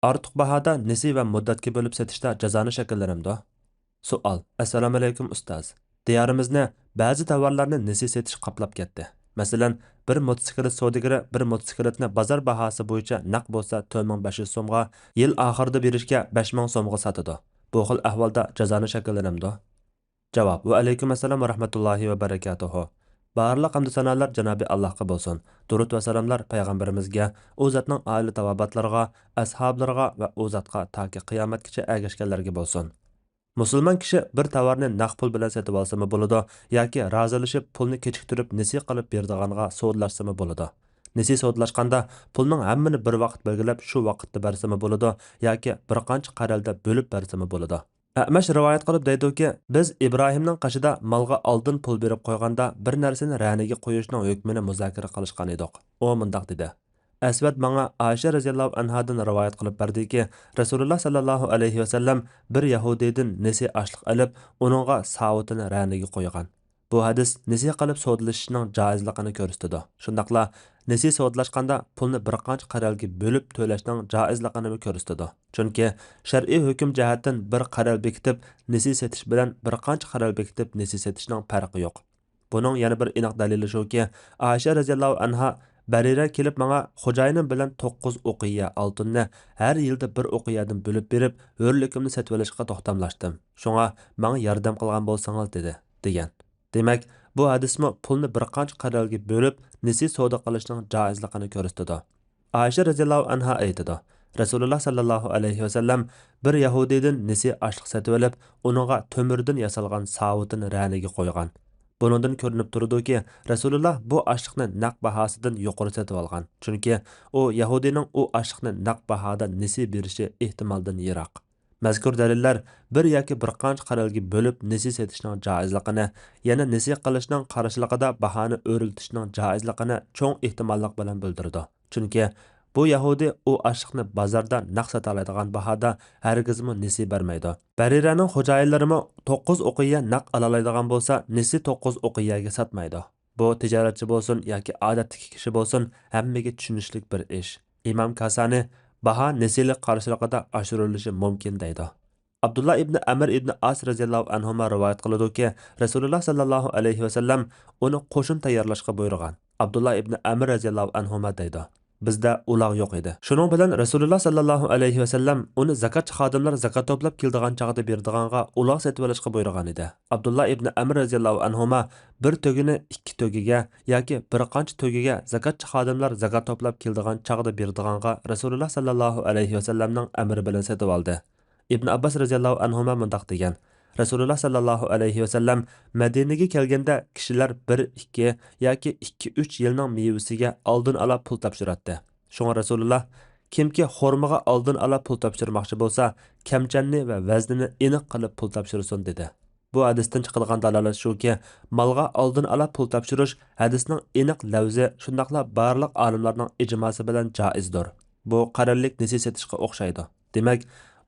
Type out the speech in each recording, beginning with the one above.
Ortiq bahoda nesi va muddatga bo'lib setishda jazoni shakllanamdi. Savol. Assalomu alaykum ustoz. Diyorimizni ba'zi tovarlarni nesi setish qoplab ketdi. Masalan, bir motosiklet savdogari bir motosikletni bozor bahosi bo'yicha naq bo'lsa 4500 so'mga, yil oxirida berishga 5000 so'mga sotadi. Bu xil ahvolda jazoni shakllanamdi. Javob. Va alaykum assalom va rahmatullohi va barakatuhu. Barliq hamd sanolar Janobi Allohga bo'lsin. Durud va salomlar payg'ambarimizga, u zotning oila tavobatlariga, ashablariga va u zotga toki qiyomatgacha ergashganlarga bo'lsin. Musulmon kishi bir tovarni naq pul bilan sotib olsami bo'ladi yoki rozilashib pulni kechiktirib nasiy qilib berdiganga so'dlashsami bo'ladi. Nasiy so'dlashganda pulning hammani bir vaqt belgilab shu vaqtda bersami bo'ladi yoki bir qancha qaralda bo'lib bersami bo'ladi. Amash rivoyat qilib deydiki, biz Ibrohimning qashida malga oldin pul berib qo'yganda bir narsani raniga qo'yishning hukmini muzokara qilishgan edik. U mundaq dedi. Asvad manga Aisha radhiyallohu anhadan rivoyat qilib berdiki, Rasululloh sallallohu alayhi vasallam bir yahudiydan nesi ashliq olib, uningga savutini raniga qo'ygan. Bu hadis nesi qilib sodlashishning joizligini ko'rsatadi. Shundaqla nesi sodlashganda pulni bir qancha qaralga bo'lib to'lashning joizligini ko'rsatadi. Chunki shar'iy hukm jihatdan bir qaral bekitib nesi setish bilan bir qancha qaral bekitib nesi setishning farqi yo'q. Buning yana bir aniq dalili shuki, Aisha radhiyallohu anha Barira kelib manga xo'jayinim bilan 9 o'qiya oltinni har yilda bir o'qiyadan bo'lib berib, hurlikimni sotib olishga to'xtamlashdim. Shunga menga yordam qilgan bo'lsangiz dedi, degan. Demak, bu hadismi pulni bir qancha qaralga bo'lib, nisi savdo qilishning joizligini ko'rsatadi. Aisha radhiyallohu anha aytadi. Rasululloh sallallohu alayhi vasallam bir yahudiydan nisi ashliq sotib olib, uningga to'mirdan yasalgan savutini raniga qo'ygan. Bunundan ko'rinib turdi-ki, Rasululloh bu ashliqni naq bahosidan yuqori sotib olgan. Chunki u Yahudining u ashliqni naq bahoda nisi berishi ehtimoldan yiroq. Mazkur dalillar bir yoki bir qancha qaralga bo'lib nisi setishning joizligini, yana nisi qilishning qarshiligida bahoni o'riltishning joizligini cho'ng ehtimollik bilan bildirdi. Chunki bu Yahudi u ashliqni bozorda naq sota oladigan bahoda hargizmi nisi bermaydi. Bariraning xo'jayinlarimi 9 o'qiya naq oladigan bo'lsa, nisi 9 o'qiyaga sotmaydi. Bu tijoratchi bo'lsin yoki odatdagi kishi bo'lsin, hammaga tushunishlik bir ish. Imom Kasani baho nisilik qarshiligida oshirilishi mumkin deydi. Abdullah ibn Amr ibn As radhiyallohu anhu rivoyat qiladi-ki, Rasululloh sallallohu alayhi vasallam uni qo'shin tayyorlashga buyurgan. Abdullah ibn Amr radhiyallohu anhu deydi. Bizda uloq yo'q edi. Shuning bilan Rasululloh sallallohu alayhi vasallam uni zakotchi xodimlar zakot to'plab keldigan chaqda berdiganga uloq sotib olishga buyurgan edi. Abdullah ibn Amr radhiyallohu anhu bir tugini ikki tugiga yoki bir qancha tugiga zakotchi xodimlar zakot to'plab keldigan chaqda berdiganga Rasululloh sallallohu alayhi vasallamning amri bilan sotib oldi. Ibn Abbas radhiyallohu anhu mundaq degan. Rasululloh sallallohu alayhi vasallam Madinaga kelganda kishilar 1-2 yoki 2-3 yilning mevasiga oldin ola pul topshiradi. Shunga Rasululloh kimki xurmaga oldin ola pul topshirmoqchi bo'lsa, kamchanni va vaznini aniq qilib pul topshirsin dedi. Bu hadisdan chiqilgan dalolat shuki, malga oldin ola pul topshirish hadisning aniq lavzi, shundaqla barliq olimlarning ijmosi bilan joizdir. Bu qarorlik nisi setishga o'xshaydi. Demak,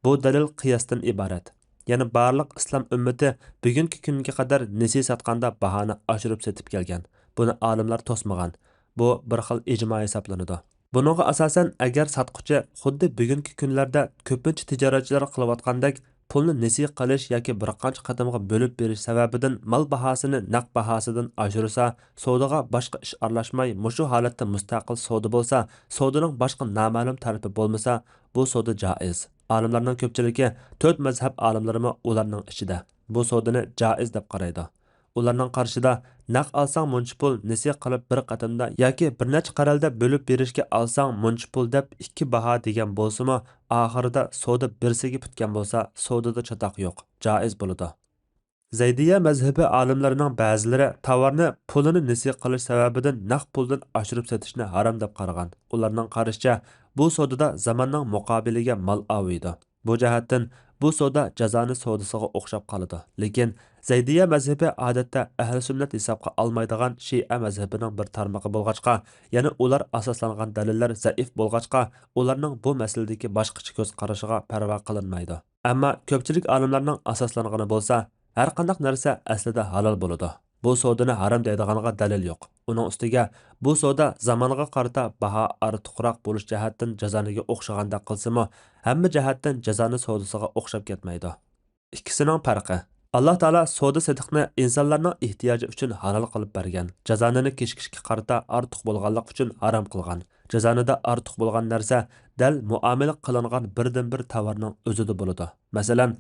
bu dalil qiyosdan iborat. Yani barliq islom ummati bugungi kunga qadar nesi sotganda bahoni oshirib setib kelgan. Buni olimlar to'smagan. Bu bir xil ijmo hisoblanadi. Buningga asosan agar sotquchi xuddi bugungi kunlarda ko'pincha tijoratchilar qilayotgandek pulni nesi qilish yoki bir qancha qadamga bo'lib berish sababidan mal bahosini naq bahosidan oshirsa, savdoga boshqa ish aralashmay mushu holatda mustaqil savdo bo'lsa, savdoning boshqa noma'lum tarafi bo'lmasa, bu savdo joiz. Olimlarning ko'pchiligi 4 mazhab olimlarimi ularning ichida bu savdoni joiz deb qaraydi. Ularning qarshida naq olsang muncha pul nesi qilib bir qatimda yoki bir necha qaralda bo'lib berishga olsang muncha pul deb ikki baho degan bo'lsa-mu, oxirida savdo birsiga putgan bo'lsa, savdoda chatoq yo'q, joiz bo'ladi. Zaydiya mazhabi olimlarining ba'zilari tovarni pulini nesi qilish sababidan naq puldan oshirib sotishni harom deb qaragan. Ularning qarashicha bu savdoda zamonning muqobiliga mal aviydi. Bu jihatdan bu savdo jazoni savdosiga o'xshab qoladi. Lekin Zaydiya mazhabi odatda ahli sunnat hisobga olmaydigan Shia mazhabining bir tarmog'i bo'lg'achqa, yana ular asoslangan dalillar zaif bo'lg'achqa, ularning bu masaladagi boshqacha ko'z qarashiga parvo qilinmaydi. Ammo ko'pchilik olimlarning asoslangani bo'lsa, har qanday narsa aslida halol bo'ladi. Bu sodani haram deydiganға dalil yo'q. Uning ustiga bu soda zamaniga qarata baho ortiqroq bo'lish jihatdan jazoniga o'xshaganda qilsimi, hamma jihatdan jazoni sodasiga o'xshab ketmaydi. İkisining farqi. Alloh taolo soda sediqni insonlarning ehtiyoji uchun halol qilib bergan. Jazonini kechikishga qarata ortiq bo'lganlik uchun harom qilgan. Jazonida ortiq bo'lgan narsa dal muomala qilingan birdan-bir tovarning o'zida bo'ladi. Masalan,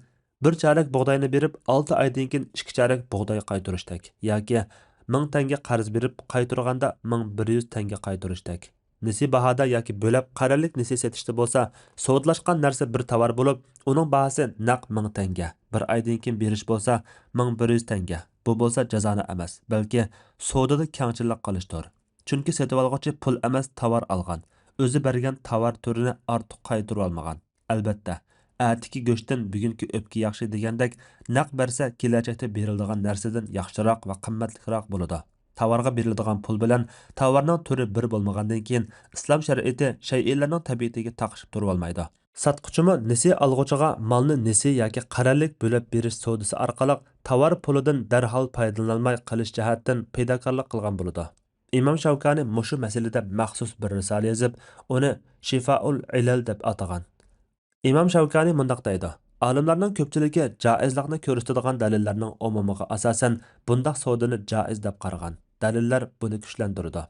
bir charak bug'doyni berib 6 oydan keyin 2 charak bug'doy qaytarishdek yoki 1000 tanga qarz berib qaytarganda 1100 tanga qaytarishdek. Nisi bahoda yoki bo'lab qarorlik nisi setishda bo'lsa, sodlashgan narsa bir tovar bo'lib, uning bahosi naq 1000 tanga. Bir oydan keyin berish bo'lsa 1100 tanga. Bu bo'lsa jazoni emas, balki sodada kengchilik qilishdir. Chunki sotib olg'uchi pul emas, tovar olgan. O'zi bergan tovar turini ortiq qaytarib olmagan. Albatta, atiki go'shtdan bugungi o'pki yaxshi degandek, naq bersa kelajakda beriladigan narsadan yaxshiroq va qimmatliroq bo'ladi. Tovarga beriladigan pul bilan tovarning turi bir bo'lmagandan keyin islom shariati shay'larning tabiatiga taqishib turib olmaydi. Satqıcımı nesi alğucuğa malını nesi yoki qarorlik bo'lib berish sodisi orqali tovar pulidan darhol foydalanolmay qilish jihatdan paydokorlik qilgan bo'ladi. İmam Shavkani mushu masalada maxsus bir risola yozib, uni Shifaul Ilal deb atagan. İmam Shavkani mundaq deydi: Olimlarning ko'pchiligi joizlikni ko'rsatadigan dalillarning umumiga asosan bundaq sodani joiz deb qaragan. Dalillar buni kuchlantirdi.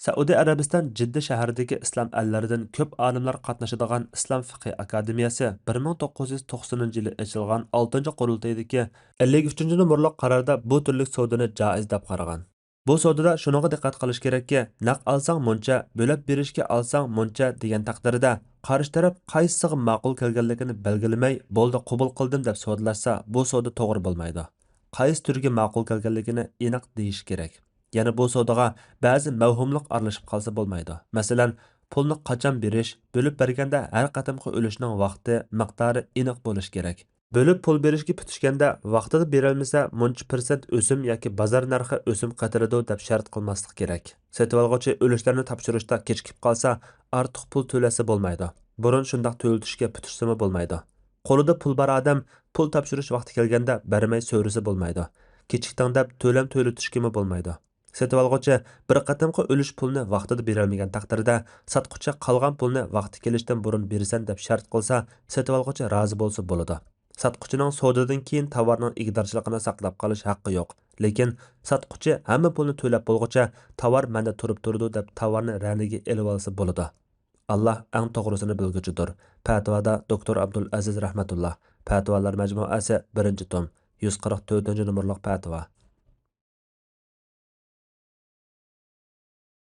Saudiya Arabiston Jidda shahridagi islom allaridan ko'p olimlar qatnashadigan Islom fiqh akademiyasi 1990-yili ochilgan 6-qurultaydagi 53-numurliq qarorda bu turli sodani joiz deb qaragan. Bu sodada shunga diqqat qilish kerakki, naq olsang muncha, bo'lib berishga olsang muncha degan taqdirda qarshi taraf qaysisiga ma'qul kelganligini belgilamay, bo'ldi qabul qildim deb sodlashsa, bu soda to'g'ri bo'lmaydi. Qaysi turga ma'qul kelganligini aniq deyish kerak. Yana bu sodaga ba'zi mavhumlik aralashib qolsa bo'lmaydi. Masalan, pulni qachon berish, bo'lib berganda har qatimqi o'lishning vaqti, miqdori aniq bo'lish kerak. Bölüp pul berishga putishganda vaqtida berilmasa muncha % o'sim yoki bozor narxi o'sim qatiradi deb shart qilmaslik kerak. Sotib olg'uchi o'lishlarni topshirishda kechikib qolsa, ortiq pul to'lasa bo'lmaydi. Burun shundoq to'ltishga putisimi bo'lmaydi. Qo'lida pul bor odam pul topshirish vaqti kelganda bermay so'risi bo'lmaydi. Kechikdan deb to'lam to'latishkimi bo'lmaydi. Sotib olg'uchi bir qatimqi o'lish pulni vaqtida berilmagan taqdirda sotquchi qolgan pulni vaqti kelishdan burun bersan deb shart qilsa, sotib olg'uchi rozi bo'lsa bo'ladi. Satqıcının sodadan keyin tovarning igdorchiligini saqlab qolish haqqi yo'q. Lekin satqıcı hamma pulni to'lab bo'lguncha tovar menda turib turdi deb tovarni raniga elib olsa bo'ladi. Alloh eng to'g'risini bilguchidir. Fatvoda doktor Abdul Aziz rahmatulloh. Fatvolar majmuasi 1-tom 144-numurliq fatvo.